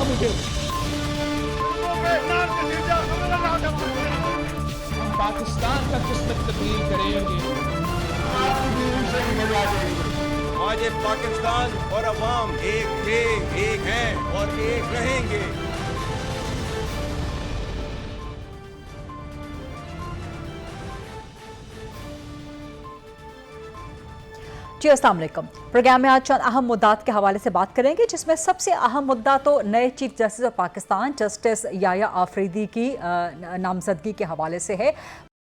मुझे। हम पाकिस्तान का किस्मत तब्दील करेंगे। आज ये पाकिस्तान और अवाम एक थे, एक हैं और एक रहेंगे। जी अस्सलाम वालेकुम। प्रोग्राम में आज चंद अहम मुद्दात के हवाले से बात करेंगे, जिसमें सबसे अहम मुद्दा तो नए chief justice of Pakistan justice Yahya Afridi की नामजदगी के हवाले से है।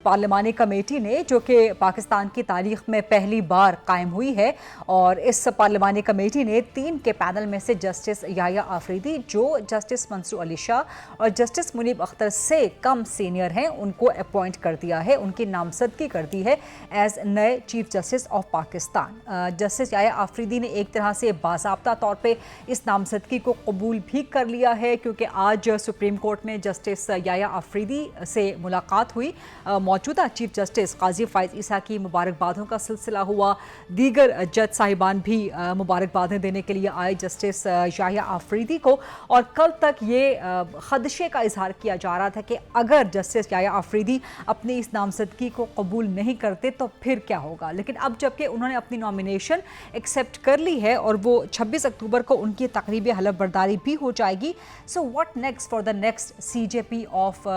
पार्लिमानी कमेटी ने, जो कि पाकिस्तान की तारीख में पहली बार कायम हुई है, और इस पार्लिमानी कमेटी ने 3 के पैनल में से जस्टिस याया आफरीदी, जो जस्टिस मंसूर अली शाह और जस्टिस मुनीब अख्तर से कम सीनियर हैं, उनको अपॉइंट कर दिया है, उनकी नामजदगी कर दी है एज नए chief justice of Pakistan. Justice Yahya Afridi ने एक तरह से बाज़ाब्ता तौर पर इस नामजदगी को कबूल भी कर लिया है, क्योंकि आज सुप्रीम कोर्ट में जस्टिस याया आफरीदी से मुलाकात हुई। मौजूदा चीफ जस्टिस काजी फाइज ईसा की मुबारकबादों का सिलसिला हुआ। दीगर जज साहिबान भी मुबारकबादें देने के लिए आए जस्टिस याया आफरीदी को, और कल तक ये खदशे का इजहार किया जा रहा था कि अगर जस्टिस याया आफरीदी अपनी इस नामजदगी को कबूल नहीं करते तो फिर क्या होगा। लेकिन अब जबकि उन्होंने अपनी नॉमिनेशन एक्सेप्ट कर ली है और वो 26 अक्टूबर को उनकी तकरीब हलफ बर्दारी भी हो जाएगी, so what next for the next CJP of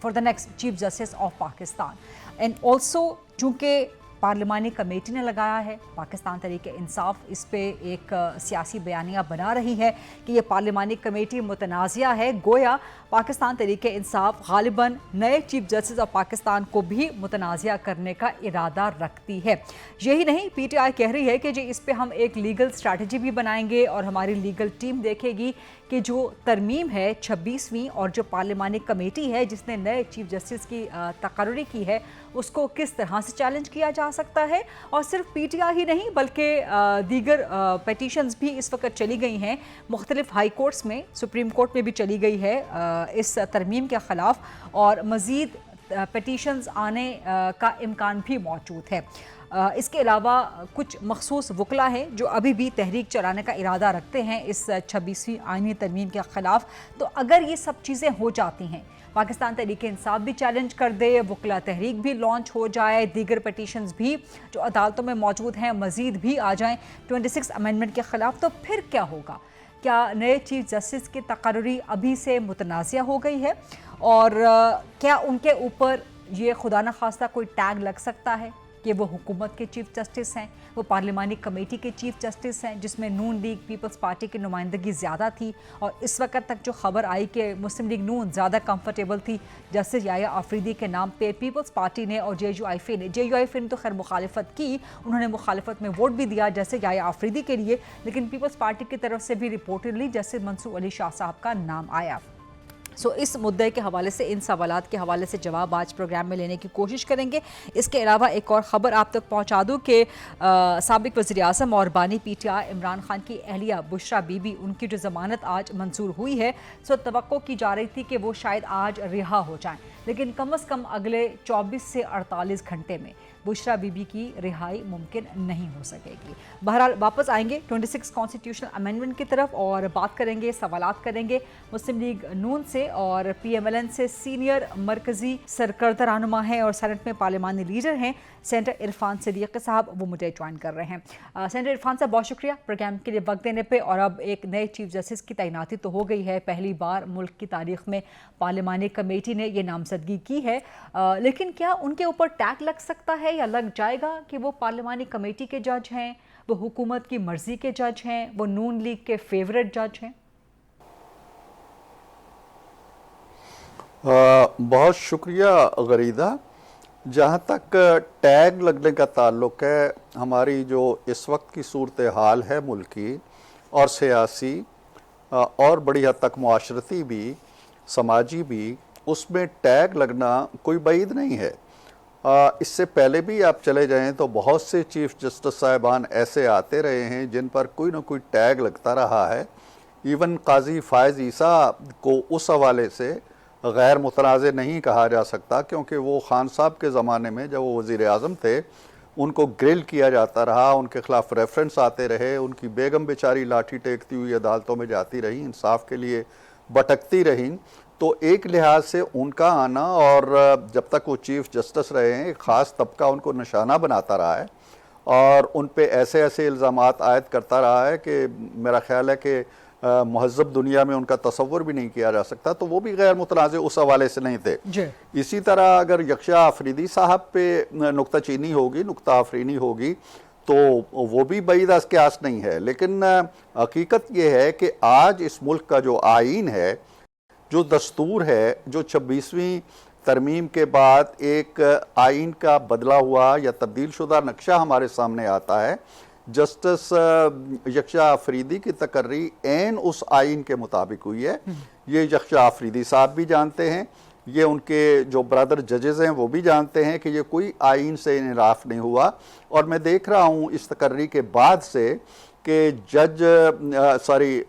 for the next chief justice of Pakistan. And also चूँकि पार्लिमानी कमेटी ने लगाया है, पाकिस्तान तहरीक इंसाफ इस पे एक सियासी बयानिया बना रही है कि ये पार्लिमानी कमेटी मुतनाज़िया है, गोया पाकिस्तान तहरीक इंसाफ गालिबन नए चीफ जस्टिस ऑफ पाकिस्तान को भी मुतनाज़िया करने का इरादा रखती है। यही नहीं, PTI कह रही है कि जी इस पे हम एक लीगल स्ट्रैटेजी भी बनाएंगे और हमारी लीगल टीम देखेगी कि जो तरमीम है 26वीं और जो पार्लिमानी कमेटी है जिसने नए चीफ जस्टिस की तकर्री की है, उसको किस तरह से चैलेंज किया जा सकता है। और सिर्फ PTI ही नहीं बल्कि दीगर पेटिशंस भी इस वक्त चली गई हैं मुख्तलिफ हाई कोर्ट्स में, सुप्रीम कोर्ट में भी चली गई है इस तरमीम के ख़िलाफ़, और मज़ीद पेटिशंस आने का इम्कान भी मौजूद है। इसके अलावा कुछ मखसूस वकला हैं जो अभी भी तहरीक चलाने का इरादा रखते हैं इस 26वीं आइनी तरमीम के ख़िलाफ़। तो अगर ये सब चीज़ें हो जाती हैं, पाकिस्तान तहरीक इंसाफ भी चैलेंज कर दे, वकला तहरीक भी लॉन्च हो जाए, दीगर पटिशन्स भी जो अदालतों में मौजूद हैं मज़ीद भी आ जाएँ 26 अमेंडमेंट के ख़िलाफ़, तो फिर क्या होगा? क्या नए चीफ जस्टिस की तकर्री अभी से मुतनाज़िया हो गई है, और क्या उनके ऊपर ये खुदा न खास्ता कोई टैग लग सकता है कि वो हुकूमत के चीफ जस्टिस हैं, वो पार्लिमानी कमेटी के चीफ जस्टिस हैं, जिसमें नून लीग पीपल्स पार्टी की नुमाइंदगी ज़्यादा थी, और इस वक्त तक जो खबर आई कि मुस्लिम लीग नून ज़्यादा कंफर्टेबल थी जस्टिस याया आफरीदी के नाम पे। पीपल्स पार्टी ने और JUIF ने तो खैर मुखालिफत की, उन्होंने मुखालिफत में वोट भी दिया जस्टिस याया आफरीदी के लिए, लेकिन पीपल्स पार्टी की तरफ से भी रिपोर्टेडली जस्टिस मंसूर अली शाह साहब का नाम आया। सो इस मुद्दे के हवाले से, इन सवालात के हवाले से जवाब आज प्रोग्राम में लेने की कोशिश करेंगे। इसके अलावा एक और ख़बर आप तक पहुंचा दूं कि साबिक वज़ीर आज़म और बानी PTI इमरान खान की अहलिया बुशरा बीबी, उनकी जो ज़मानत आज मंजूर हुई है, सो तवक्को की जा रही थी कि वो शायद आज रिहा हो जाएं, लेकिन कम अज़ कम अगले 24 से 48 घंटे में बुशरा बीबी की रिहाई मुमकिन नहीं हो सकेगी। बहरहाल वापस आएंगे 26 कॉन्स्टिट्यूशनल अमेंडमेंट की तरफ और बात करेंगे, सवालात करेंगे मुस्लिम लीग नून से और PMLN से। सीनियर मरकज़ी सरकर्दा रहनुमा हैं और सेनेट में पार्लिमानी लीडर हैं सेनेटर इरफान सिद्दीकी साहब, वो मुझे ज्वाइन कर रहे हैं। सेनेटर इरफान साहब, बहुत शुक्रिया प्रोग्राम के लिए वक्त देने पे। और अब एक नए चीफ जस्टिस की तैनाती तो हो गई है, पहली बार मुल्क की तारीख में पार्लिमानी कमेटी ने ये नामजदगी की है, लेकिन क्या उनके ऊपर टैग लग सकता है या लग जाएगा कि वो पार्लिमानी कमेटी के जज हैं, वो हुकूमत की मर्जी के जज हैं, वो नून लीग के फेवरेट जज हैं? बहुत शुक्रिया गरीदा। जहाँ तक टैग लगने का ताल्लुक़ है, हमारी जो इस वक्त की सूरत हाल है मुल्क की और सियासी और बड़ी हद तक मुआशरती भी, समाजी भी, उसमें टैग लगना कोई बईद नहीं है। इससे पहले भी आप चले जाएं तो बहुत से चीफ जस्टिस साहिबान ऐसे आते रहे हैं जिन पर कोई ना कोई टैग लगता रहा है। इवन काजी फायज़ ईसा को उस हवाले से गैर मुतनाज़ नहीं कहा जा सकता, क्योंकि वो खान साहब के ज़माने में जब वो वज़ीर आज़म थे उनको ग्रिल किया जाता रहा, उनके खिलाफ रेफरेंस आते रहे, उनकी बेगम बेचारी लाठी टेकती हुई अदालतों में जाती रही, इंसाफ के लिए भटकती रहीं। तो एक लिहाज से उनका आना, और जब तक वो चीफ जस्टिस रहे हैं, एक ख़ास तबका उनको निशाना बनाता रहा है और उन पे ऐसे ऐसे इल्ज़ामात आयद करता रहा है कि मेरा ख्याल है कि महज़ब दुनिया में उनका तसव्वुर भी नहीं किया जा सकता। तो वो भी गैर मुतनाज़ उस हवाले से नहीं थे। इसी तरह अगर यकशा आफरीदी साहब पे नुक्ताचीनी होगी, नुक्ता आफरीनी होगी, तो वो भी बईद अज़ क़यास नहीं है। लेकिन हकीकत ये है कि आज इस मुल्क का जो आईन है, जो दस्तूर है, जो 26वीं तरमीम के बाद एक आइन का बदला हुआ या तब्दील शुदा नक्शा हमारे सामने आता है, जस्टिस यकशा आफरीदी की तकर्री ऐन उस आइन के मुताबिक हुई है। ये यकशा आफरीदी साहब भी जानते हैं, ये उनके जो ब्रदर जजेज़ हैं वो भी जानते हैं कि ये कोई आइन से इनराफ नहीं हुआ। और मैं देख रहा हूँ इस तकर्री के बाद से कि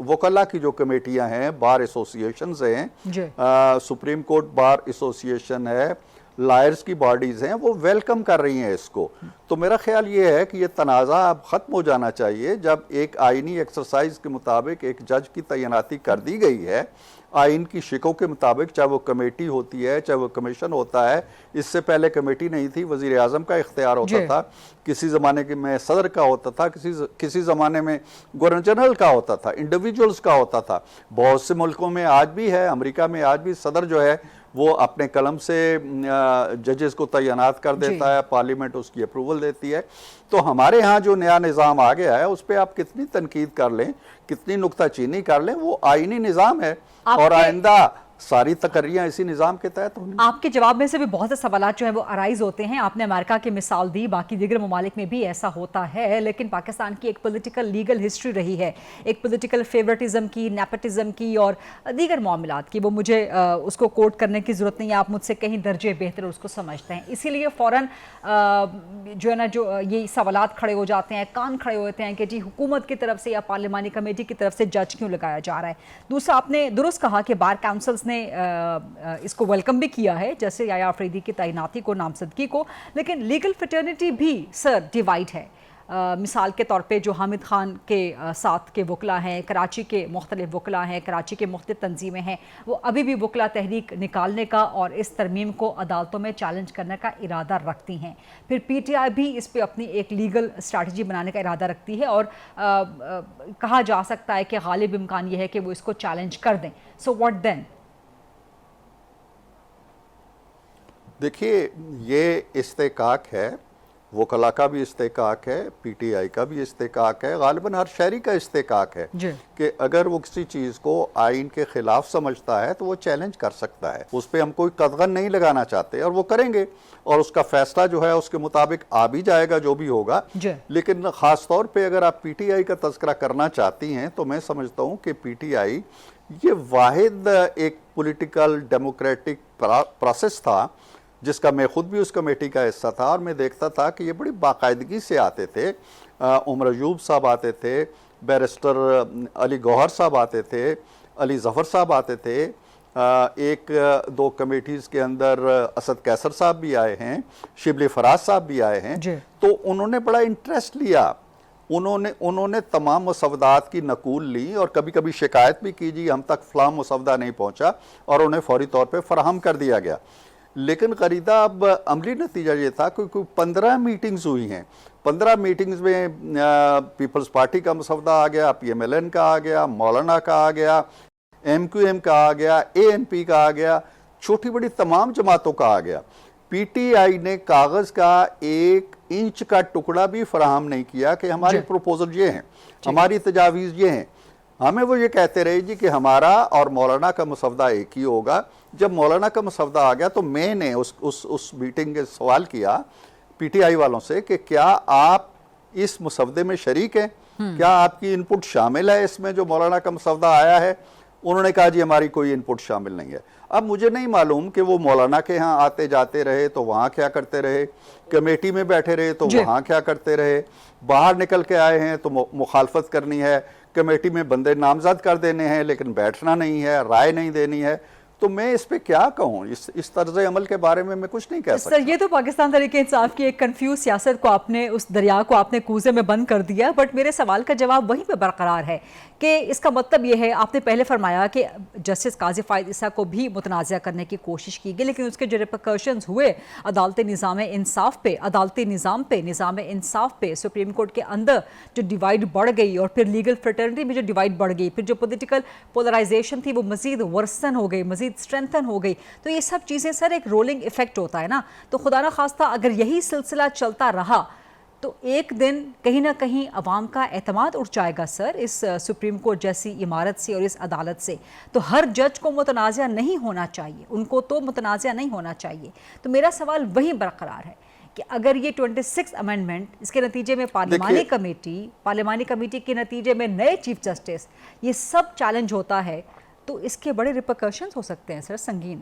वकला की जो कमेटियां हैं, बार एसोसिएशंस हैं, सुप्रीम कोर्ट बार एसोसिएशन है, लायर्स की बॉडीज़ हैं, वो वेलकम कर रही हैं इसको। तो मेरा ख्याल ये है कि ये तनाज़ा अब ख़त्म हो जाना चाहिए। जब एक आइनी एक्सरसाइज के मुताबिक एक जज की तैनाती कर दी गई है आइन की शिकों के मुताबिक, चाहे वो कमेटी होती है, चाहे वो कमीशन होता है। इससे पहले कमेटी नहीं थी, वज़ीर आज़म का इख्तियार होता था, किसी ज़माने में सदर का होता था, किसी ज़माने में गवर्नर जनरल का होता था, इंडिविजुअल्स का होता था। बहुत से मुल्कों में आज भी है, अमेरिका में आज भी सदर जो है वो अपने कलम से जजेस को तैनात कर देता है, पार्लियामेंट उसकी अप्रूवल देती है। तो हमारे यहाँ जो नया निज़ाम आ गया है उस पर आप कितनी तनकीद कर लें, कितनी नुक्ताचीनी कर लें, वो आईनी निज़ाम है और आइंदा सारी तकर्रियां इसी निज़ाम के तहत होंगी। आपके जवाब में से भी बहुत से सवाल जो है वो अराइज होते हैं। आपने अमेरिका की मिसाल दी, बाकी दीगर ममालिक में भी ऐसा होता है, लेकिन पाकिस्तान की एक पॉलिटिकल लीगल हिस्ट्री रही है, एक पॉलिटिकल फेवरेटिज्म की, नेपोटिज्म की और दीगर मामलात की। वो मुझे उसको कोट करने की ज़रूरत नहीं है, आप मुझसे कहीं दर्जे बेहतर उसको समझते हैं। इसीलिए फ़ौरन जो है ना, जो ये सवालात खड़े हो जाते हैं, कान खड़े होते हैं कि जी हुकूमत की तरफ से या पार्लिमानी कमेटी की तरफ से जज क्यों लगाया जा रहा है। दूसरा, आपने दुरुस्त कहा कि बार काउंसिल्स ने इसको वेलकम भी किया है, जैसे याया अफरीदी की तैनाती को, नामजदगी को, लेकिन लीगल फ्रेटर्निटी भी सर डिवाइड है। मिसाल के तौर पे जो हामिद खान के साथ के वकला हैं, कराची के मुख्तलिफ वकला हैं, कराची के मुख्तलिफ तंजीमें हैं, वो अभी भी वकला तहरीक निकालने का और इस तरमीम को अदालतों में चैलेंज करने का इरादा रखती हैं। फिर PTI भी इस पे अपनी एक लीगल स्ट्रैटेजी बनाने का इरादा रखती है और कहा जा सकता है कि गालिब इम्कान ये है कि वो इसको चैलेंज कर दें। So what then? देखिए, ये इस्तेकाक है, वकला का भी इस्तेकाक है, PTI का भी इस्तेकाक है, गालिबन हर शहरी का इस्तेकाक है कि अगर वो किसी चीज़ को आइन के ख़िलाफ़ समझता है तो वो चैलेंज कर सकता है। उस पर हम कोई कदगन नहीं लगाना चाहते और वो करेंगे और उसका फ़ैसला जो है उसके मुताबिक आ भी जाएगा जो भी होगा। लेकिन ख़ास तौर पे अगर आप PTI का तज़किरा करना चाहती हैं तो मैं समझता हूँ कि PTI ये वाहिद एक पॉलिटिकल डेमोक्रेटिक प्रोसेस था जिसका मैं ख़ुद भी उस कमेटी का हिस्सा था और मैं देखता था कि ये बड़ी बाकायदगी से आते थे। उमर अयूब साहब आते थे, बैरिस्टर अली गौहर साहब आते थे, अली ज़फ़र साहब आते थे, एक दो कमेटीज़ के अंदर असद कैसर साहब भी आए हैं, शिबली फराज साहब भी आए हैं। तो उन्होंने बड़ा इंटरेस्ट लिया, उन्होंने तमाम मसवदात की नकूल ली और कभी कभी शिकायत भी की, जी हम तक फ़लाँ मसवदा नहीं पहुँचा, और उन्हें फ़ौरी तौर पर फ़राहम कर दिया गया। लेकिन क़रीदा अब अमली नतीजा ये था कि 15 मीटिंग्स हुई हैं। 15 मीटिंग्स में पीपल्स पार्टी का मसवदा आ गया, PMLN का आ गया, मौलाना का आ गया, MQM का आ गया, ANP का आ गया, छोटी बड़ी तमाम जमातों का आ गया। PTI ने कागज़ का 1 इंच का टुकड़ा भी फराहम नहीं किया कि हमारे प्रपोजल ये हैं, हमारी तजावीज़ ये हैं। हमें वो ये कहते रहे जी कि हमारा और मौलाना का मसवदा एक ही होगा। जब मौलाना का मसवदा आ गया तो मैंने उस मीटिंग के सवाल किया PTI वालों से कि क्या आप इस मसवदे में शरीक हैं, क्या आपकी इनपुट शामिल है इसमें जो मौलाना का मसवदा आया है? उन्होंने कहा जी हमारी कोई इनपुट शामिल नहीं है। अब मुझे नहीं मालूम कि वो मौलाना के यहाँ आते जाते रहे तो वहाँ क्या करते रहे, कमेटी में बैठे रहे तो वहाँ क्या करते रहे, बाहर निकल के आए हैं तो मुखालफत करनी है, कमेटी में बंदे नामजद कर देने हैं लेकिन बैठना नहीं है, राय नहीं देनी है। تو میں اس پہ کیا کہوں؟ اس طرز عمل کے بارے میں کچھ نہیں کہہ سکتا. سر یہ تو پاکستان تحریک انصاف کی ایک کنفیوز سیاست کو آپ نے اس دریا کو آپ نے کوزے میں بند کر دیا, بٹ میرے سوال کا جواب وہیں پہ برقرار ہے کہ اس کا مطلب یہ ہے, آپ نے پہلے فرمایا کہ جسٹس قاضی فائد عیسیٰ کو بھی متنازع کرنے کی کوشش کی گئی, لیکن اس کے جو ریپرکشنز ہوئے عدالتی نظام انصاف پہ, عدالتی نظام پہ, نظام انصاف پہ, سپریم کورٹ کے اندر جو ڈیوائیڈ بڑھ گئی اور پھر لیگل فریٹرنٹی میں جو ڈیوائیڈ بڑھ گئی, پھر جو پولیٹیکل پولرائزیشن تھی وہ مزید ورسن ہو گئی, مزید اسٹرینتھن ہو گئی. تو یہ سب چیزیں سر ایک رولنگ ایفیکٹ ہوتا ہے نا, تو خدا نہ خواستہ اگر یہی سلسلہ چلتا رہا تو ایک دن کہیں نہ کہیں عوام کا اعتماد اٹھ جائے گا سر اس سپریم کورٹ جیسی عمارت سے اور اس عدالت سے. تو ہر جج کو متنازع نہیں ہونا چاہیے, ان کو تو متنازع نہیں ہونا چاہیے. تو میرا سوال وہی برقرار ہے کہ اگر یہ 26 امینڈمنٹ اس کے نتیجے میں پارلیمانی کمیٹی کے نتیجے میں نئے چیف جسٹس, یہ سب چیلنج ہوتا ہے تو اس کے بڑے ریپرکشنز ہو سکتے ہیں سر, سنگین.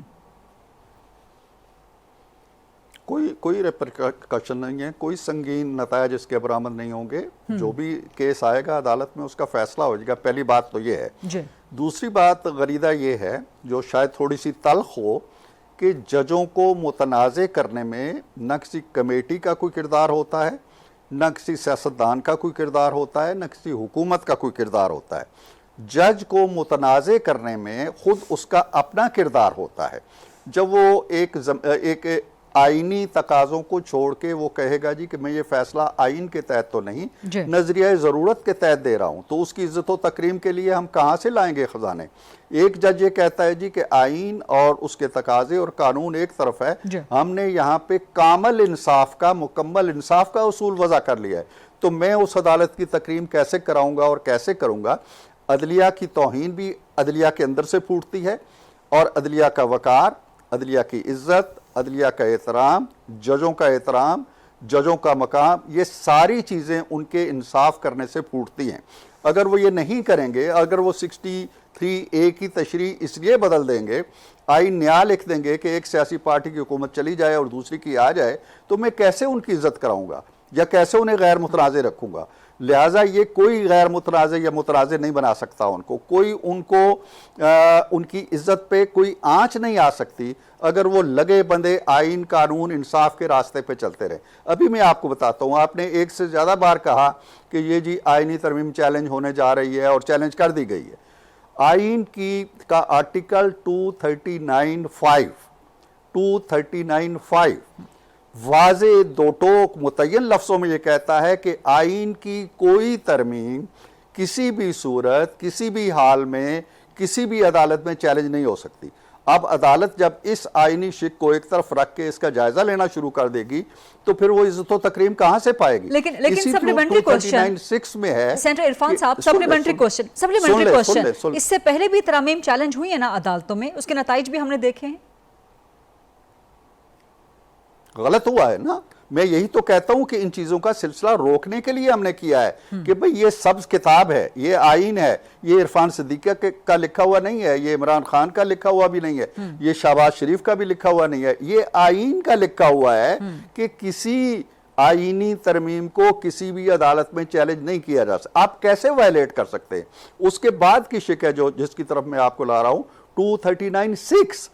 کوئی ریپرکشن نہیں ہے, کوئی سنگین نتائج اس کے برآمد نہیں ہوں گے. جو بھی کیس آئے گا عدالت میں اس کا فیصلہ ہو جائے گا. پہلی بات تو یہ ہے. دوسری بات غریدہ یہ ہے جو شاید تھوڑی سی تلخ ہو کہ ججوں کو متنازع کرنے میں نہ کسی کمیٹی کا کوئی کردار ہوتا ہے, نہ کسی سیاستدان کا کوئی کردار ہوتا ہے, نہ کسی حکومت کا کوئی کردار ہوتا ہے. جج کو متنازع کرنے میں خود اس کا اپنا کردار ہوتا ہے. جب وہ ایک آئینی تقاضوں کو چھوڑ کے وہ کہے گا جی کہ میں یہ فیصلہ آئین کے تحت تو نہیں, نظریہ ضرورت کے تحت دے رہا ہوں, تو اس کی عزت و تکریم کے لیے ہم کہاں سے لائیں گے خزانے. ایک جج یہ کہتا ہے جی کہ آئین اور اس کے تقاضے اور قانون ایک طرف ہے, ہم نے یہاں پہ کامل انصاف کا, مکمل انصاف کا اصول وضع کر لیا ہے, تو میں اس عدالت کی تکریم کیسے کراؤں گا اور کیسے کروں گا. عدلیہ کی توہین بھی عدلیہ کے اندر سے پھوٹتی ہے, اور عدلیہ کا وقار, عدلیہ کی عزت, عدلیہ کا احترام, ججوں کا احترام, ججوں کا مقام, یہ ساری چیزیں ان کے انصاف کرنے سے پھوٹتی ہیں. اگر وہ یہ نہیں کریں گے, اگر وہ 63A کی تشریح اس لیے بدل دیں گے, آئین نیا لکھ دیں گے کہ ایک سیاسی پارٹی کی حکومت چلی جائے اور دوسری کی آ جائے, تو میں کیسے ان کی عزت کراؤں گا یا کیسے انہیں غیر متنازع رکھوں گا. لہٰذا یہ کوئی غیر متنازع یا متنازع نہیں بنا سکتا ان کو, کوئی ان کی عزت پہ کوئی آنچ نہیں آ سکتی اگر وہ لگے بندے آئین, قانون, انصاف کے راستے پہ چلتے رہے. ابھی میں آپ کو بتاتا ہوں, آپ نے ایک سے زیادہ بار کہا کہ یہ جی آئینی ترمیم چیلنج ہونے جا رہی ہے اور چیلنج کر دی گئی ہے. آئین کا آرٹیکل 239(5) واضح دو ٹوک متعین لفظوں میں یہ کہتا ہے کہ آئین کی کوئی ترمیم کسی بھی صورت, کسی بھی حال میں, کسی بھی عدالت میں چیلنج نہیں ہو سکتی. اب عدالت جب اس آئینی شک کو ایک طرف رکھ کے اس کا جائزہ لینا شروع کر دے گی تو پھر وہ عزت و تکریم کہاں سے پائے گی. لیکن سپلیمنٹری کوسچن 239(6) میں ہے. سینٹر عرفان صاحب, سپلیمنٹری کوسچن, اس سے پہلے بھی ترامیم چیلنج ہوئی ہیں نا عدالتوں میں, اس کے نتائج بھی ہم نے دیکھے ہیں. غلط ہوا ہے نا. میں یہی تو کہتا ہوں کہ ان چیزوں کا سلسلہ روکنے کے لیے ہم نے کیا ہے کہ بھئی یہ سبز کتاب ہے, یہ آئین ہے, یہ عرفان صدیقہ کا لکھا ہوا نہیں ہے, یہ عمران خان کا لکھا ہوا بھی نہیں ہے, یہ شہباز شریف کا بھی لکھا ہوا نہیں ہے, یہ آئین کا لکھا ہوا ہے کہ کسی آئینی ترمیم کو کسی بھی عدالت میں چیلنج نہیں کیا جا سکتا. آپ کیسے وائلیٹ کر سکتے ہیں؟ اس کے بعد کی شک ہے جس کی طرف میں آپ کو لا رہا ہوں, 239(6)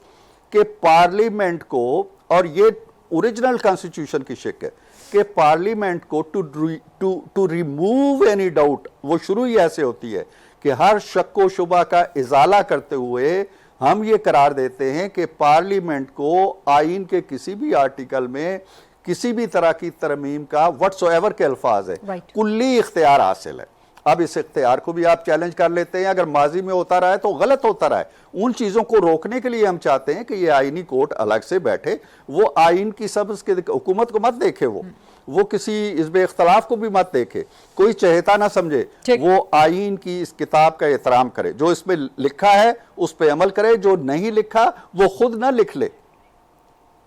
کہ پارلیمنٹ کو, اور یہ اوریجنل کانسٹیٹیوشن کی شک ہے کہ پارلیمنٹ کو ٹو ریموو اینی ڈاؤٹ, وہ شروع ہی ایسے ہوتی ہے کہ ہر شک و شبہ کا ازالہ کرتے ہوئے ہم یہ قرار دیتے ہیں کہ پارلیمنٹ کو آئین کے کسی بھی آرٹیکل میں کسی بھی طرح کی ترمیم کا وٹس ایور کے الفاظ ہے کلی اختیار حاصل ہے. اب اس اختیار کو بھی آپ چیلنج کر لیتے ہیں, اگر ماضی میں ہوتا رہا ہے تو غلط ہوتا رہا ہے. ان چیزوں کو روکنے کے لیے ہم چاہتے ہیں کہ یہ آئینی کورٹ الگ سے بیٹھے, وہ آئین کی سبز کے حکومت کو مت دیکھے, وہ کسی حزب اختلاف کو بھی مت دیکھے, کوئی چہیتا نہ سمجھے, وہ آئین کی اس کتاب کا احترام کرے, جو اس میں لکھا ہے اس پہ عمل کرے, جو نہیں لکھا وہ خود نہ لکھ لے.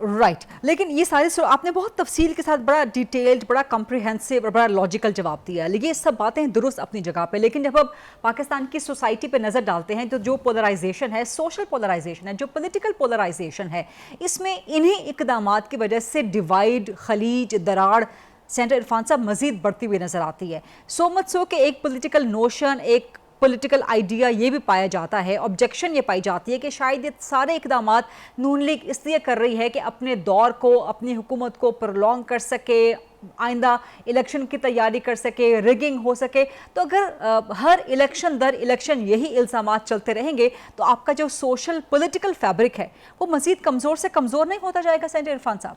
رائٹ. لیکن یہ ساری آپ نے بہت تفصیل کے ساتھ بڑا ڈیٹیلڈ, بڑا کمپریہنسو اور بڑا لاجیکل جواب دیا ہے. یہ سب باتیں درست اپنی جگہ پہ, لیکن جب ہم پاکستان کی سوسائٹی پہ نظر ڈالتے ہیں تو جو پولرائزیشن ہے, سوشل پولرائزیشن ہے, جو پولیٹیکل پولرائزیشن ہے, اس میں انہی اقدامات کی وجہ سے ڈیوائیڈ, خلیج, دراڑ سینٹر عرفان صاحب مزید بڑھتی ہوئی نظر آتی ہے. سو مچ سو کہ ایک پولیٹیکل نوشن, ایک पॉलिटिकल आइडिया ये भी पाया जाता है, ऑब्जेक्शन ये पाई जाती है कि शायद ये सारे इकदामात नून लीग इसलिए कर रही है कि अपने दौर को, अपनी हुकूमत को प्रोलॉन्ग कर सके, आइंदा इलेक्शन की तैयारी कर सके, रिगिंग हो सके। तो अगर हर इलेक्शन दर इलेक्शन यही इल्ज़ामात चलते रहेंगे तो आपका जो सोशल पॉलिटिकल फैब्रिक है वो मज़ीद कमज़ोर से कमज़ोर नहीं होता जाएगा सेनेटर इरफान साहब?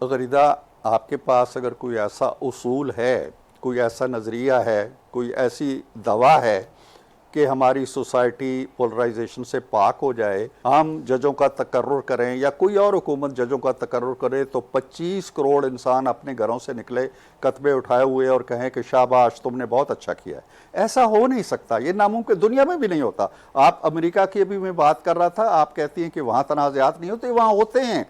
गरीदा, आपके पास अगर कोई ऐसा उसूल है, कोई ऐसा नज़रिया है, कोई ऐसी दवा है कि हमारी सोसाइटी पोलराइजेशन से पाक हो जाए, हम जजों का तकर्रुर करें या कोई और हुकूमत जजों का तकर्रुर करे तो 25 करोड़ इंसान अपने घरों से निकले कतबे उठाए हुए और कहें कि शाबाश तुमने बहुत अच्छा किया है, ऐसा हो नहीं सकता। ये नामुमकिन, दुनिया में भी नहीं होता। आप अमेरिका की अभी मैं बात कर रहा था, आप कहती हैं कि वहाँ तनाज़ात नहीं होते, वहाँ होते हैं,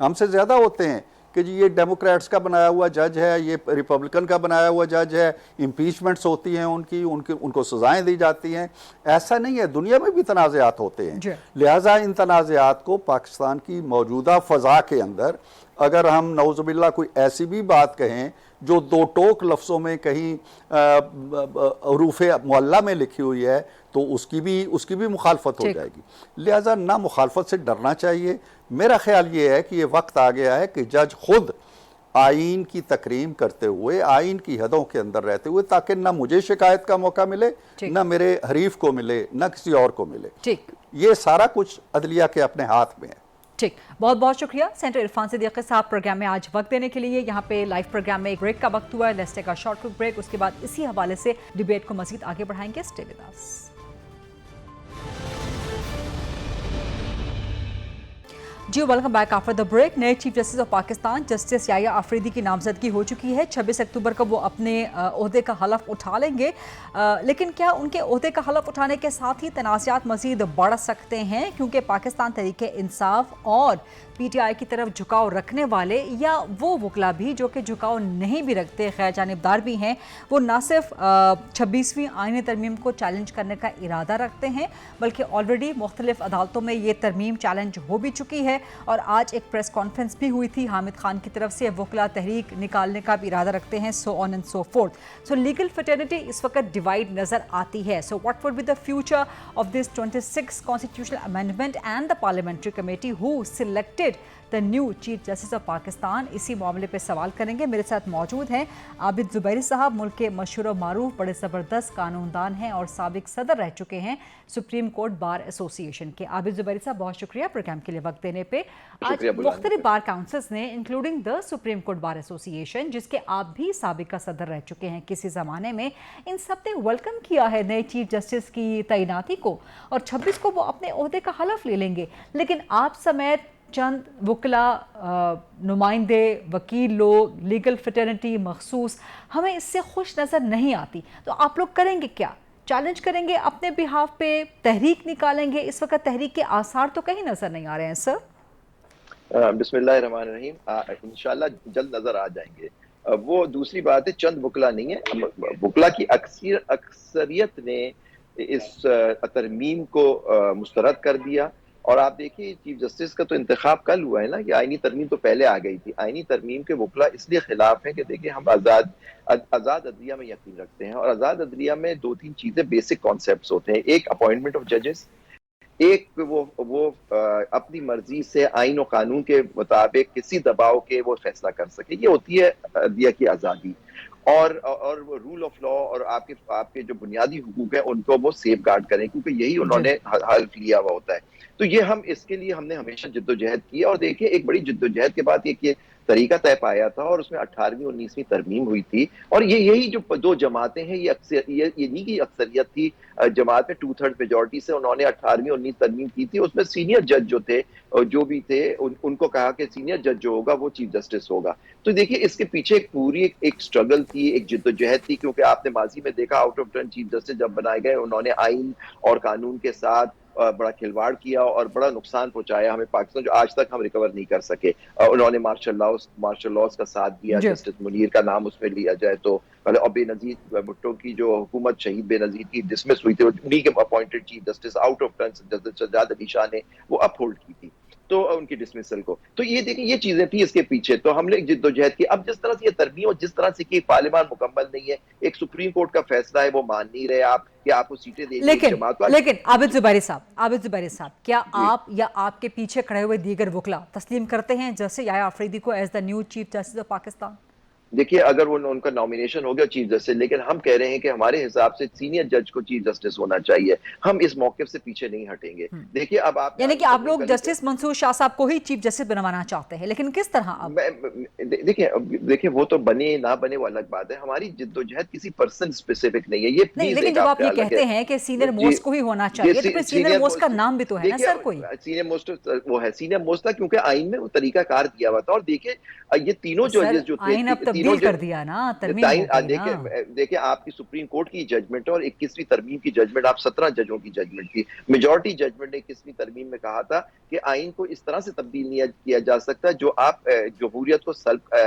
हमसे ज़्यादा होते हैं कि जी ये डेमोक्रेट्स का बनाया हुआ जज है, ये रिपब्लिकन का बनाया हुआ जज है, इम्पीचमेंट्स होती हैं उनको सजाएं दी जाती हैं। ऐसा नहीं है, दुनिया में भी तनाज़ात होते हैं। लिहाजा इन तनाज़ात को पाकिस्तान की मौजूदा फ़ज़ा के अंदर अगर हम नौज़ुबिल्लाह कोई ऐसी भी बात कहें जो दो टोक लफ्ज़ों में कहीं हरूफ़ मुअल्ला में लिखी हुई है तो उसकी भी मुखालफत हो जाएगी। लिहाजा ना मुखालफत से डरना चाहिए। मेरा ख्याल ये है कि ये वक्त आ गया है कि जज खुद आइन की तकरीम करते हुए, आइन की हदों के अंदर रहते हुए, ताकि ना मुझे शिकायत का मौका मिले, ना मेरे हरीफ को मिले, ना किसी और को मिले। ये सारा कुछ अदलिया के अपने हाथ में है। ठीक, बहुत बहुत शुक्रिया सेनेटर इरफान सिद्दीकी साहब प्रोग्राम में आज वक्त देने के लिए। यहाँ पे लाइव प्रोग्राम में एक ब्रेक का वक्त हुआ है, let's take a short quick break. उसके बाद इसी हवाले से डिबेट को मजीद आगे बढ़ाएंगे। Stay with us. जी welcome back after the break. नए chief justice of Pakistan justice Yahya Afridi की नामजदगी हो चुकी है। 26 अक्टूबर को वो अपने ओहदे का हलफ उठा लेंगे, लेकिन क्या उनके ओहदे का हलफ उठाने के साथ ही तनाज़ात मज़ीद बढ़ सकते हैं? क्योंकि पाकिस्तान तहरीक इंसाफ और पीटीआई की तरफ झुकाव रखने वाले या वो वकला भी जो कि झुकाव नहीं भी रखते, गैर जानिबदार भी हैं, वो ना सिर्फ 26वीं आईनी तरमीम को चैलेंज करने का इरादा रखते हैं बल्कि ऑलरेडी मुख्तलिफ अदालतों में ये तरमीम चैलेंज हो भी चुकी है। और आज एक प्रेस कॉन्फ्रेंस भी हुई थी हामिद खान की तरफ से, वकला तहरीक निकालने का भी इरादा रखते हैं, so on and so fourth. So legal fraternity इस वक्त डिवाइड नज़र आती है। So what would be the future of this 26 constitutional amendment and the parliamentary committee who selected the new chief justice of Pakistan? इसी मामले पे सवाल करेंगे। मेरे साथ मौजूद हैं आबिद ज़ुबैरी साहब, मुल्क के मशहूर मारूफ बड़े ज़बरदस्त कानूनदान हैं और साबिक सदर रह चुके हैं सुप्रीम कोर्ट बार एसोसिएशन के। आबिद ज़ुबैरी साहब बहुत शुक्रिया प्रोग्राम के लिए वक्त देने पे। आज मुख्तलिफ बार काउंसिल्स ने including the supreme court bar association, जिसके आप भी साबिका सदर रह चुके हैं किसी ज़माने में, इन सब ने वेलकम किया है नए चीफ जस्टिस की तैनाती को और 26 को वो अपने ओहदे का हलफ ले लेंगे। लेकिन आप समेत चंद वकला, नुमाइंदे, वकील लोग, लीगल फ्रेटर्निटी मखसूस, हमें इससे खुश नज़र नहीं आती। तो आप लोग करेंगे क्या? चैलेंज करेंगे अपने बिहाफ पे, तहरीक निकालेंगे? इस वक्त तहरीक के आसार तो कहीं नज़र नहीं आ रहे हैं सर। बिस्मिल्लाहिर्रहमानिर्रहीम। इंशाल्लाह जल्द नज़र आ जाएंगे। वो दूसरी बात है, चंद वकला नहीं है, वकला की अक्सरियत ने इस तरमीम को मुस्तरद कर दिया। और आप देखिए चीफ जस्टिस का तो इंतखाब कल हुआ है ना, कि आईनी तरमीम तो पहले आ गई थी। आईनी तरमीम के वकला इसलिए खिलाफ हैं कि देखिए हम आज़ाद अदलिया में यकीन रखते हैं और आज़ाद अदलिया में 2-3 चीज़ें बेसिक कॉन्सेप्ट्स होते हैं। एक अपॉइंटमेंट ऑफ जजेस, एक वो अपनी मर्जी से आइन और कानून के मुताबिक किसी दबाव के वो फैसला कर सके, ये होती है अदलिया की आज़ादी। और वो रूल ऑफ लॉ और आपके जो बुनियादी हुकूक हैं उनको वो सेफ गार्ड करें, क्योंकि यही उन्होंने हल्फ लिया हुआ होता है। तो ये इसके लिए हमने हमेशा जद्दोजहद की। और देखिए एक बड़ी जद्दोजहद के बाद ये तरीका तय पाया था और उसमें 18वीं 19वीं तरमीम हुई थी। और यही जो दो जमातें हैं, ये इन्हीं की अक्सरियत थी। जमात में 2/3 मेजॉरिटी से उन्होंने 18वीं 19 तरमीम की थी। उसमें सीनियर जज जो भी थे उनको कहा कि सीनियर जज जो होगा वो चीफ जस्टिस होगा। तो देखिए इसके पीछे पूरी एक स्ट्रगल थी, एक जद्दोजहद थी, क्योंकि आपने माजी में देखा out of turn chief justice जब बनाए गए उन्होंने आइन और कानून के साथ बड़ा खिलवाड़ किया और बड़ा नुकसान पहुंचाया हमें पाकिस्तान, जो आज तक हम रिकवर नहीं कर सके। उन्होंने मार्शल लॉज का साथ दिया, जस्टिस मुनीर का नाम उसमें लिया जाए तो, और बेनजीर भुट्टो की जो हुकूमत शहीद बेनजीर की डिसमिस हुई थी, उन्हीं के appointed chief justice out of turn justice Sajjad Ali Shah ने वो अपहोल्ड की थी। تو उनकी डिसमिसल को। तो ये देखिए ये चीजें थी इसके पीछे, तो हमने जिद्दोजहद की। अब जिस तरह से ये तरमीम और जिस तरह से कि पार्लियामान मुकम्मल नहीं है, एक सुप्रीम कोर्ट का फैसला है, वो मान नहीं रहे आप कि आपको सीटें देंगे जमात वाले। लेकिन आबिद ज़ुबैरी साहब, क्या आप या आपके पीछे खड़े हुए दीगर वकला तस्लीम करते हैं जस्टिस याह्या अफरीदी को as the new chief justice of Pakistan? देखिए अगर उनका नॉमिनेशन हो गया चीफ जस्टिस, लेकिन हम कह रहे हैं कि हमारे हिसाब से सीनियर जज को चीफ जस्टिस होना चाहिए। हम इस मौके से पीछे नहीं हटेंगे। देखिए अब आप यानी कि आप लोग जस्टिस मंसूर शाह साहब को ही चीफ जस्टिस बनवाना चाहते हैं, लेकिन किस तरह? अब देखिए वो तो बने ना बने वो अलग बात है, हमारी जिद्दोजहद किसी पर्सन स्पेसिफिक नहीं है। ये नहीं, लेकिन जब आप ये कहते हैं कि सीनियर मोस्ट को ही होना चाहिए, तो फिर सीनियर मोस्ट का नाम भी तो है ना सर कोई? सीनियर मोस्ट वो है, सीनियर मोस्ट था क्योंकि आइन में वो तरीका कार दिया हुआ था। और देखिए ये तीनों जजेस जो थे, आइन अब तब्दील कर दिया ना, तरमीम हो गई ना। देखिए आपकी सुप्रीम कोर्ट की जजमेंट और 21वीं तरमीम की जजमेंट, आप 17 जजों की जजमेंट थी। मेजॉरिटी जजमेंट ने 21वीं तरमीम में कहा था कि आइन को इस तरह से तब्दील नहीं किया जा सकता जो आप जमहूरियत को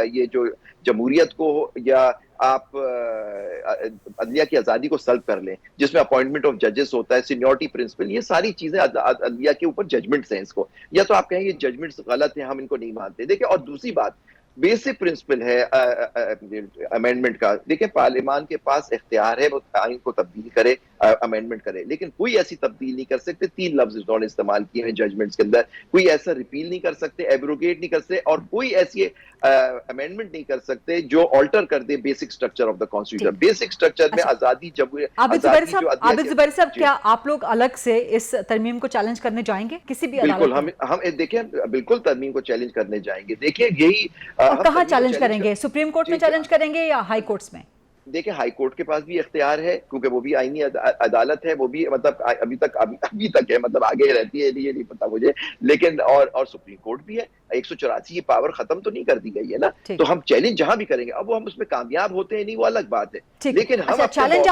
ये जो जमहूरियत को या आप अदलिया की आज़ादी को सल्ब कर लें, जिसमें अपॉइंटमेंट ऑफ जजेस होता है, सीनियरिटी प्रिंसिपल, ये सारी चीजें अदलिया के ऊपर जजमेंट्स हैं इसको। या तो आप कहेंगे जजमेंट्स गलत हैं, हम इनको नहीं मानते। देखिए और दूसरी बात, बेसिक प्रिंसिपल है अमेंडमेंट का। देखिए पार्लियामान के पास इख्तियार है वो आइन को तब्दील करे, अमेंडमेंट करे, लेकिन कोई ऐसी तब्दील नहीं कर सकते। 3 लफ्ज इन्होंने इस्तेमाल किए हैं जजमेंट्स के अंदर। कोई ऐसा रिपील नहीं कर सकते, एब्रोगेट नहीं कर सकते, और कोई ऐसी अमेंडमेंट नहीं कर सकते जो ऑल्टर कर दे basic structure of the constitution. Basic structure में आजादी आबिद ज़ुबैरी साहब, क्या आप लोग अलग से इस तरमीम को चैलेंज करने जाएंगे किसी भी अदालत में? बिल्कुल, हम देखिए बिल्कुल तरमीम को चैलेंज करने जाएंगे। देखिए यही कहाँ चैलेंज करेंगे? सुप्रीम कोर्ट में चैलेंज करेंगे या हाई कोर्ट्स में? देखिए हाई कोर्ट के पास भी इख्तियार है क्योंकि वो भी आईनी अदालत है, वो भी मतलब अभी तक है, मतलब आगे रहती है ये नहीं पता मुझे, लेकिन और सुप्रीम कोर्ट भी है। 184 की पावर खत्म तो नहीं कर दी गई है ना, तो हम चैलेंज जहां भी करेंगे। अब वो हम उसमें कामयाब होते हैं नहीं, वो अलग बात है, लेकिन हम चैलेंज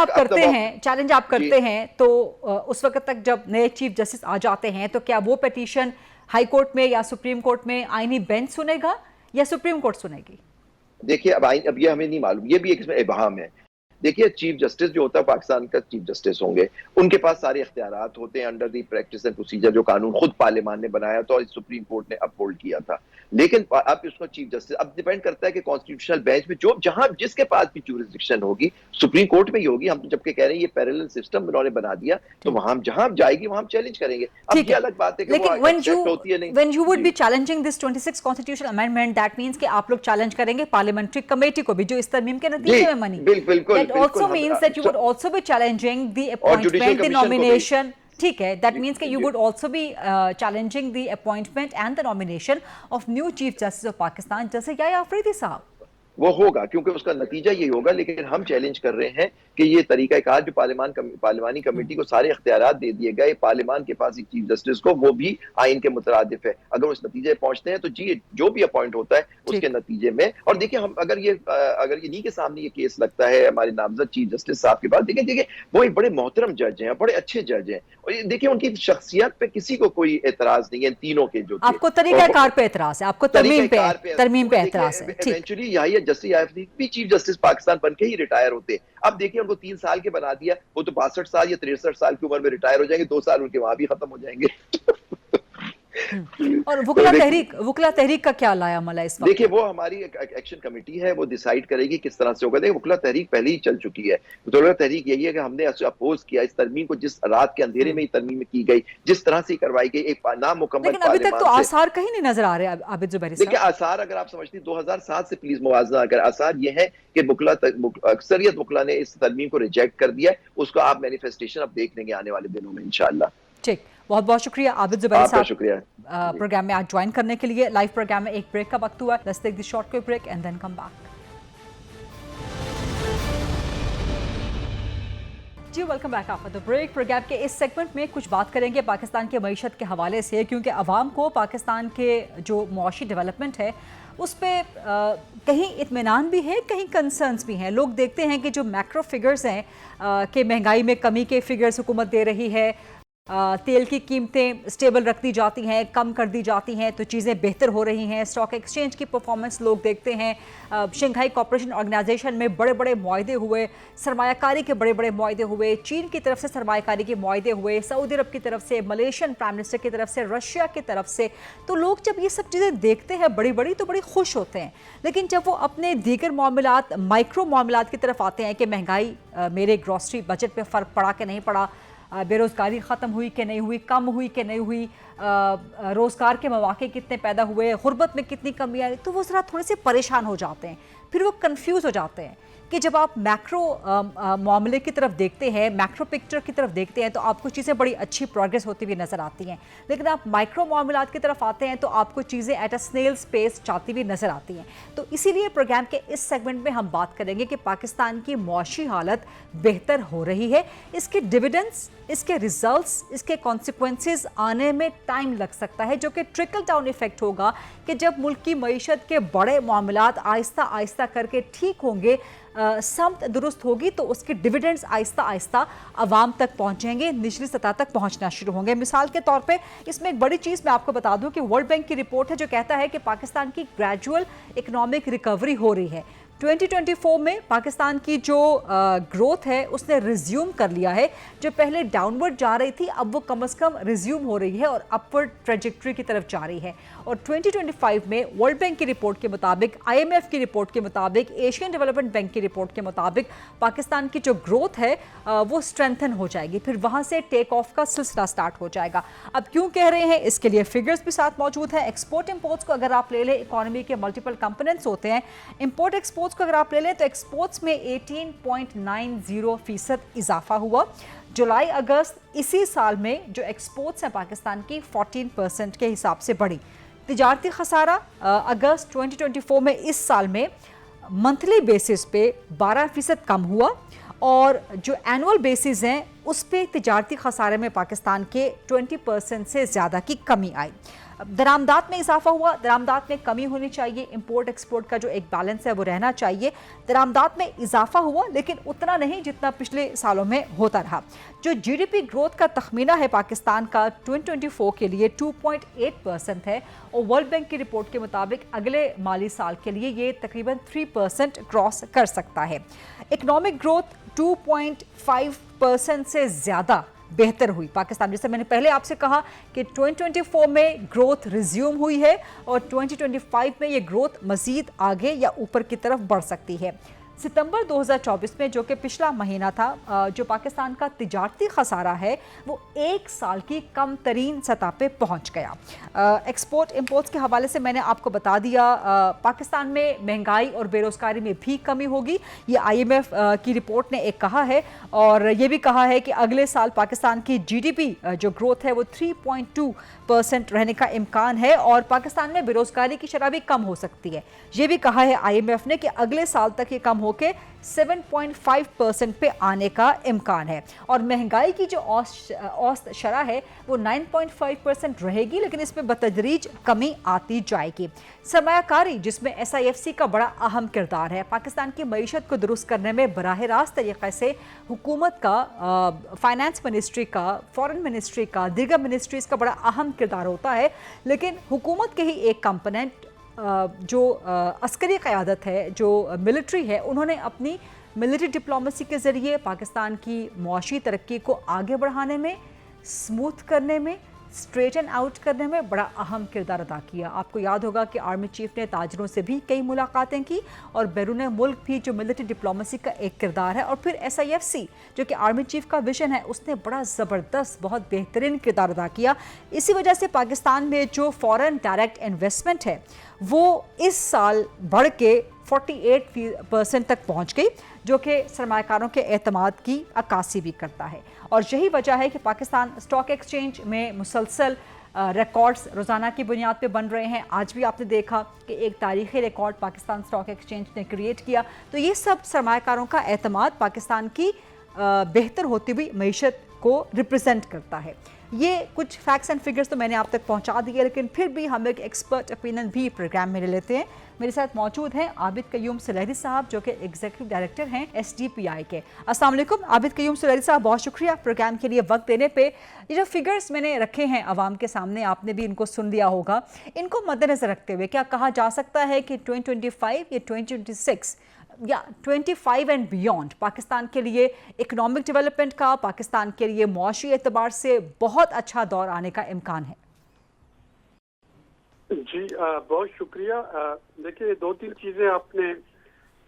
आप करते हैं तो उस वक्त तक जब नए चीफ जस्टिस आ जाते हैं तो क्या वो पिटीशन हाई कोर्ट में या सुप्रीम कोर्ट में आईनी बेंच सुनेगा या सुप्रीम कोर्ट सुनेगी? देखिए अब ये हमें नहीं मालूम, ये भी एक इसमें इबाहम है। देखिए चीफ जस्टिस जो होता है पाकिस्तान का चीफ जस्टिस होंगे, उनके पास सारे इख्तियारात होते हैं under the practice and procedure, जो कानून खुद पार्लियामान ने बनाया था और सुप्रीम कोर्ट ने अपहोल्ड किया था। लेकिन अब उसको चीफ जस्टिस अब डिपेंड करता है कि कॉन्स्टिट्यूशनल बेंच में जो जहां जिसके पास भी ज्यूरिसडिक्शन होगी, सुप्रीम कोर्ट में ही होगी। हम तो जबकि कह रहे हैं ये पैरेलल सिस्टम उन्होंने बना दिया, तो वहां जहां जाएगी वहां हम चैलेंज करेंगे। अब ये अलग बात है कि लेकिन when you would be challenging this 26 constitutional amendment, that means कि आप लोग चैलेंज करेंगे पार्लियामेंट्री कमेटी को भी जो इस तरमीम के नतीजे में बनी। बिल्कुल That also means that you would also be challenging the appointment, the nomination. ठीक है, that means कि you would also be challenging the appointment and the nomination of new Chief Justice of Pakistan जैसे याह्या अफरीदी साहब। वो होगा क्योंकि उसका नतीजा यही होगा, लेकिन हम चैलेंज कर रहे हैं कि ये तरीका कार जो पार्लियामानी कमेटी को सारे इख्तियारात दे दिए गए, पार्लियामान के पास एक चीफ जस्टिस को, वो भी आइन के मुतरादिफ है। अगर उस नतीजे पहुंचते हैं तो जी जो भी अपॉइंट होता है उसके नतीजे में। और देखिए हम अगर ये नहीं के सामने ये केस लगता है हमारे नामजद चीफ जस्टिस साहब के पास, देखिए वो एक बड़े मोहतरम जज हैं, बड़े अच्छे जज हैं, और देखिए उनकी शख्सियत पे किसी को कोई एतराज नहीं है। तीनों के जो आपको तरीकाकार पे एतराज है, आपको तरमीम पे एतराज है। इवेंचुअली यही जस्टिस याह्या भी चीफ जस्टिस पाकिस्तान बन के ही रिटायर होते। अब देखिए उनको 3 साल के बना दिया, वो तो 62 साल या 63 साल की उम्र में रिटायर हो जाएंगे, 2 साल उनके वहां भी खत्म हो जाएंगे। और वुकला तहरीक का क्या लाया अमल है इस वक्त? देखिए वो हमारी एक्शन कमेटी है, वो डिसाइड करेगी किस तरह से होगा। देखिए वुकला तहरीक पहले ही चल चुकी है। वुकला तहरीक यही है कि हमने अपोज किया इस तरमीम को, जिस रात के अंधेरे में तरमीम की गई, जिस तरह से करवाई गई, एक नामुकम्मल। लेकिन अभी तक तो आसार कहीं नहीं नजर आ रहे आबिद ज़ुबैरी साहब। देखिए आसार अगर आप समझती 2007 से प्लीज मुवाजना अगर आसार ये है कि अक्सरियत वुकला ने इस तरमीम को रिजेक्ट कर दिया है, उसको आप मैनिफेस्टेशन अब देख लेंगे आने वाले दिनों में इंशाअल्लाह। ठीक, बहुत बहुत शुक्रिया आबिद ज़ुबैरी साहब, शुक्रिया प्रोग्राम में आज ज्वाइन करने के लिए। लाइव प्रोग्राम में एक ब्रेक का वक्त हुआ, let's take this short quick break and then come back. जी welcome back after the break. Program के इस सेगमेंट में कुछ बात करेंगे पाकिस्तान के मईशत के हवाले से, क्योंकि अवाम को पाकिस्तान के जो मुआशी डेवलपमेंट है उस पर कहीं इत्मीनान भी है, कहीं कंसर्न्स भी हैं। लोग देखते हैं कि जो मैक्रो फिगर्स हैं कि महंगाई में कमी के फिगर्स हुकूमत दे रही है, तेल की कीमतें स्टेबल रख दी जाती हैं, कम कर दी जाती हैं, तो चीज़ें बेहतर हो रही हैं। स्टॉक एक्सचेंज की परफॉर्मेंस लोग देखते हैं। शंघाई कोऑपरेशन ऑर्गेनाइजेशन में बड़े बड़े मुआहदे हुए, सरमायाकारी के बड़े बड़े मुआहदे हुए, चीन की तरफ से सरमायाकारी के मुआहदे हुए, सऊदी अरब की तरफ से, मलेशियन प्राइम मिनिस्टर की तरफ से, रशिया की तरफ से। तो लोग जब ये सब चीज़ें देखते हैं बड़ी बड़ी तो बड़ी खुश होते हैं, लेकिन जब वो अपने दीगर मामलात, माइक्रो मामलात की तरफ आते हैं कि महंगाई मेरे ग्रॉसरी बजट पे फ़र्क पड़ा कि नहीं पड़ा, बेरोज़गारी ख़त्म हुई कि नहीं हुई, कम हुई कि नहीं हुई, रोज़गार के मौके कितने पैदा हुए, गुर्बत में कितनी कमी आई, तो वो ज़रा थोड़े से परेशान हो जाते हैं। फिर वो कंफ्यूज हो जाते हैं कि जब आप मैक्रो मामले की तरफ देखते हैं, मैक्रो पिक्चर की तरफ देखते हैं, तो आपको चीज़ें बड़ी अच्छी प्रोग्रेस होती हुई नज़र आती हैं, लेकिन आप माइक्रो मामलात की तरफ आते हैं तो आपको चीज़ें एट अ स्नेल स्पेस जाती हुई नज़र आती हैं। तो इसीलिए प्रोग्राम के इस सेगमेंट में हम बात करेंगे कि पाकिस्तान की मौशी हालत बेहतर हो रही है, इसके डिविडेंड्स, इसके रिजल्ट्स, इसके कॉन्सिक्वेंसेस आने में टाइम लग सकता है, जो कि ट्रिकल डाउन इफेक्ट होगा कि जब मुल्क की मईशत के बड़े मामलात आहिस्ता आहिस्ता करके ठीक होंगे, समत दुरुस्त होगी, तो उसके डिविडेंड्स आहिस्ता आहिस्ता आवाम तक पहुंचेंगे, निचली सतह तक पहुंचना शुरू होंगे। मिसाल के तौर पे इसमें एक बड़ी चीज़ मैं आपको बता दूं कि वर्ल्ड बैंक की रिपोर्ट है जो कहता है कि पाकिस्तान की ग्रेजुअल इकोनॉमिक रिकवरी हो रही है। 2024 में पाकिस्तान की जो ग्रोथ है उसने रिज्यूम कर लिया है, जो पहले डाउनवर्ड जा रही थी अब वो कम से कम रिज्यूम हो रही है और अपवर्ड ट्रेजेक्ट्री की तरफ जा रही है। और 2025 में वर्ल्ड बैंक की रिपोर्ट के मुताबिक, IMF की रिपोर्ट के मुताबिक, एशियन डेवलपमेंट बैंक की रिपोर्ट के मुताबिक पाकिस्तान की जो ग्रोथ है वो स्ट्रेंथन हो जाएगी, फिर वहाँ से टेक ऑफ का सिलसिला स्टार्ट हो जाएगा। अब क्यों कह रहे हैं, इसके लिए फिगर्स भी साथ मौजूद है। एक्सपोर्ट इम्पोर्ट्स को अगर आप ले लें, इकोनॉमी के मल्टीपल कंपोनेंट्स होते हैं, इम्पोर्ट एक्सपोर्ट्स को अगर आप ले लें तो एक्सपोर्ट्स में 18.90% इजाफा हुआ। जुलाई अगस्त इसी साल में जो एक्सपोर्ट्स हैं पाकिस्तान की 14% के हिसाब से बढ़ी। तिजारती खसारा अगस्त 2024 में इस साल में मंथली बेसिस पे 12% कम हुआ, और जो एनुअल बेसिस हैं उस पे तिजारती खसारे में पाकिस्तान के 20% से ज़्यादा की कमी आई। दरामदात में इजाफा हुआ, दरामदात में कमी होनी चाहिए, इंपोर्ट एक्सपोर्ट का जो एक बैलेंस है वो रहना चाहिए। दरामदात में इजाफा हुआ लेकिन उतना नहीं जितना पिछले सालों में होता रहा। जो GDP ग्रोथ का तखमीना है पाकिस्तान का 2024 के लिए 2.8% है, और वर्ल्ड बैंक की रिपोर्ट के मुताबिक अगले माली साल के लिए ये तकरीबन 3% क्रॉस कर सकता है। इकोनॉमिक ग्रोथ 2.5% से ज़्यादा बेहतर हुई पाकिस्तान। जैसे मैंने पहले आपसे कहा कि 2024 में ग्रोथ रिज्यूम हुई है और 2025 में ये ग्रोथ मज़ीद आगे या ऊपर की तरफ बढ़ सकती है। सितंबर 2024 में, जो कि पिछला महीना था, जो पाकिस्तान का तिजारती खसारा है वो एक साल की कम तरीन सतह पे पहुंच गया। एक्सपोर्ट इंपोर्ट्स के हवाले से मैंने आपको बता दिया, पाकिस्तान में महंगाई और बेरोज़गारी में भी कमी होगी, ये IMF की रिपोर्ट ने एक कहा है, और ये भी कहा है कि अगले साल पाकिस्तान की GDP जो ग्रोथ है वो 3.2% रहने का इम्कान है, और पाकिस्तान में बेरोज़गारी की शरह भी कम हो सकती है। ये भी कहा है IMF ने कि अगले साल तक ये कम होके 7.5% पे आने का इम्कान है, और महंगाई की जो औसत शरह है वो 9.5% रहेगी, लेकिन इसमें बतदरीज कमी आती जाएगी। सरमायाकारी, जिसमें SIFC का बड़ा अहम किरदार है, पाकिस्तान की मईशत को दुरुस्त करने में बराह रास्त तरीक़े से हुकूमत का, फाइनेंस मिनिस्ट्री का, फॉरेन मिनिस्ट्री का, दीगर मिनिस्ट्रीज़ का बड़ा अहम किरदार होता है, लेकिन हुकूमत के ही एक कंपोनेंट जो अस्करी क़यादत है, जो मिलिट्री है, उन्होंने अपनी मिलिट्री डिप्लोमेसी के ज़रिए पाकिस्तान की मुआशी तरक्की को आगे बढ़ाने में, स्मूथ करने में, स्ट्रेटन आउट करने में बड़ा अहम किरदार अदा किया। आपको याद होगा कि आर्मी चीफ ने ताजरों से भी कई मुलाकातें की, और बैरून मुल्क भी जो मिलिट्री डिप्लोमेसी का एक किरदार है, और फिर SIFC जो कि आर्मी चीफ का विजन है उसने बड़ा ज़बरदस्त, बहुत बेहतरीन किरदार अदा किया। इसी वजह से पाकिस्तान में जो फ़ॉरेन डायरेक्ट इन्वेस्टमेंट है वो इस साल बढ़ के 48% तक पहुंच गई, जो कि सरमायाकारों के एतमाद की अक्कासी भी करता है। और यही वजह है कि पाकिस्तान स्टॉक एक्सचेंज में मुसलसल रिकॉर्ड्स रोज़ाना की बुनियाद पे बन रहे हैं। आज भी आपने देखा कि एक तारीख़ी रिकॉर्ड पाकिस्तान स्टॉक एक्सचेंज ने क्रिएट किया। तो ये सब सरमायाकारों का एतमाद पाकिस्तान की बेहतर होती हुई मईशत को रिप्रेजेंट करता है। ये कुछ फैक्ट्स एंड फिगर्स तो मैंने आप तक पहुंचा दिए, लेकिन फिर भी हम एक एक्सपर्ट ओपिनियन भी प्रोग्राम में ले लेते हैं। मेरे साथ मौजूद हैं आबिद कयूम सुलहरी साहब, जो कि एग्जीक्यूटिव डायरेक्टर हैं SDPI के। अस्सलाम वालेकुम आबिद कयूम सुलहरी साहब, बहुत शुक्रिया प्रोग्राम के लिए वक्त देने पे। ये जो फिगर्स मैंने रखे हैं आवाम के सामने, आपने भी इनको सुन लिया होगा, इनको मद्देनजर रखते हुए क्या कहा जा सकता है कि 2025 या 2026 या 25 एंड बियॉन्ड पाकिस्तान के लिए इकोनॉमिक डेवलपमेंट का, पाकिस्तान के लिए मुआशी एतबार से बहुत अच्छा दौर आने का इम्कान है? जी बहुत शुक्रिया। देखिए 2-3 चीज़ें आपने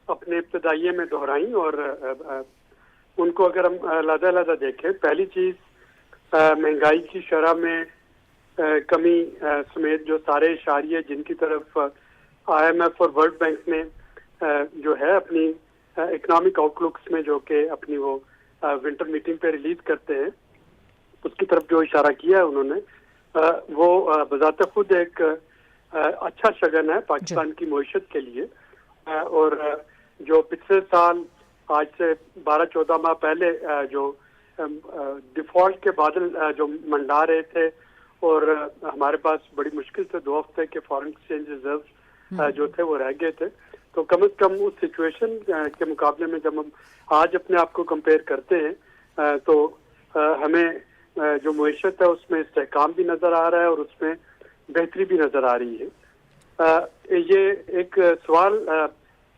अपने इब्तदाइये में दोहराई और उनको अगर हम अलग-अलग देखें, पहली चीज़ महंगाई की शरह में कमी समेत जो सारे इशारे जिनकी तरफ IMF और वर्ल्ड बैंक ने जो है अपनी इकोनॉमिक आउटलुक्स में जो कि अपनी वो विंटर मीटिंग पे रिलीज करते हैं, उसकी तरफ जो इशारा किया है उन्होंने, वो बजाते खुद एक अच्छा शगन है पाकिस्तान की मईशत के लिए। और जो पिछले साल आज से 12-14 माह पहले जो डिफॉल्ट के बादल जो मंडा रहे थे और हमारे पास बड़ी मुश्किल से 2 हफ्ते के फॉरेन एक्सचेंज रिजर्व जो थे वो रह गए थे, तो कम से कम उस सिचुएशन के मुकाबले में जब हम आज अपने आप को कंपेयर करते हैं तो हमें जो मईशत है उसमें इस्तेहकाम भी नज़र आ रहा है और उसमें बेहतरी भी नज़र आ रही है। ये एक सवाल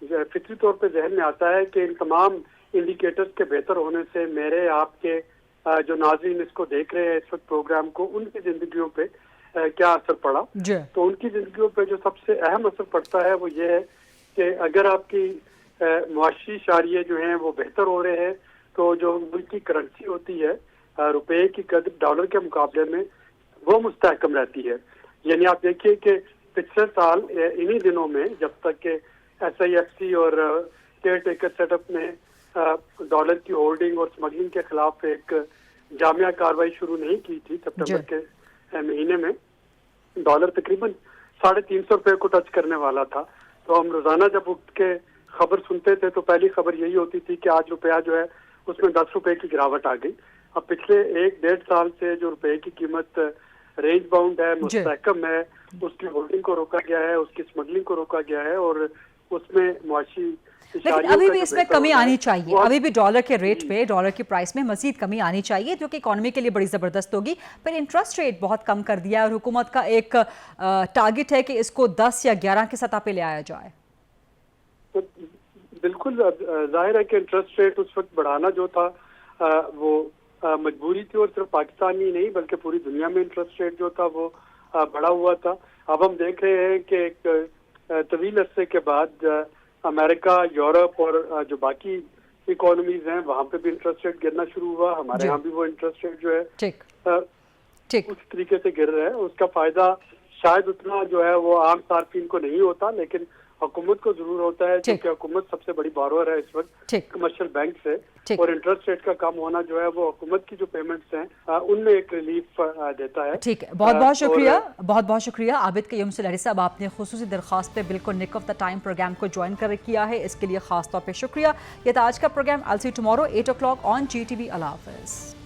फितरी तौर पे जहन में आता है कि इन तमाम इंडिकेटर्स के बेहतर होने से मेरे आपके जो नाज़रीन इसको देख रहे हैं इस वक्त प्रोग्राम को, उनकी ज़िंदगियों पे क्या असर पड़ा। तो उनकी ज़िंदगियों पे जो सबसे अहम असर पड़ता है वो ये है कि अगर आपकी मुआशी इशारे जो हैं वो बेहतर हो रहे हैं तो जो मुल्क की करेंसी होती है रुपए की कदर डॉलर के मुकाबले में वो मुस्तहकम रहती है। यानी आप देखिए कि पिछले साल इन्हीं दिनों में जब तक के SIFC और केयर टेकर सेटअप ने डॉलर की होल्डिंग और स्मगलिंग के खिलाफ एक जामिया कार्रवाई शुरू नहीं की थी, सितंबर के महीने में डॉलर तकरीबन 350 रुपये को टच करने वाला था। तो हम रोजाना जब उठ के खबर सुनते थे तो पहली खबर यही होती थी कि आज रुपया जो है उसमें 10 रुपए की गिरावट आ गई। अब पिछले 1-1.5 साल से जो रुपए की कीमत रेंज बाउंड है, मुस्तहकम है, उसकी होल्डिंग को रोका गया है, उसकी स्मगलिंग को रोका गया है और उसमें मुआशी, लेकिन अभी भी इसमें कमी आनी चाहिए। अभी भी डॉलर के रेट पे, डॉलर की प्राइस में मजीद कमी आनी चाहिए, जो कि इकोनॉमी के लिए बड़ी ज़बरदस्त होगी। पर इंटरेस्ट रेट बहुत कम कर दिया है और हुकूमत का एक टारगेट है कि इसको 10 या 11 की सतह पे ले आया जाए। तो बिल्कुल जाहिर है कि इंटरेस्ट रेट उस वक्त बढ़ाना जो था वो मजबूरी थी और सिर्फ पाकिस्तान ही नहीं बल्कि पूरी दुनिया में इंटरेस्ट रेट जो था वो बढ़ा हुआ था। अब हम देख रहे हैं कि एक तवील अरसे के बाद अमेरिका, यूरोप और जो बाकी इकोनॉमीज हैं वहाँ पे भी इंटरेस्ट रेट गिरना शुरू हुआ। हमारे यहाँ भी वो इंटरेस्ट रेट जो है उस तरीके से गिर रहा है। उसका फायदा शायद उतना जो है वो आम सार्फिन को नहीं होता, लेकिन हुकूमत को जरूर होता है क्योंकि हुकूमत सबसे बड़ी बारोअर है इस वक्त कमर्शियल बैंक से, और इंटरेस्ट रेट का कम होना जो है वो हुकूमत की जो पेमेंट्स हैं उनमें एक रिलीफ देता है। ठीक है, बहुत बहुत शुक्रिया, बहुत बहुत शुक्रिया आबिद कयूम सुलहरी साहब, आपने खुसूसी दरख्वास्त पे बिल्कुल nick of the time program को ज्वाइन कर किया है, इसके लिए खास तौर पर शुक्रिया। ये था आज का program. I'll see you tomorrow 8 o'clock on GTV। Allah हाफ़िज़।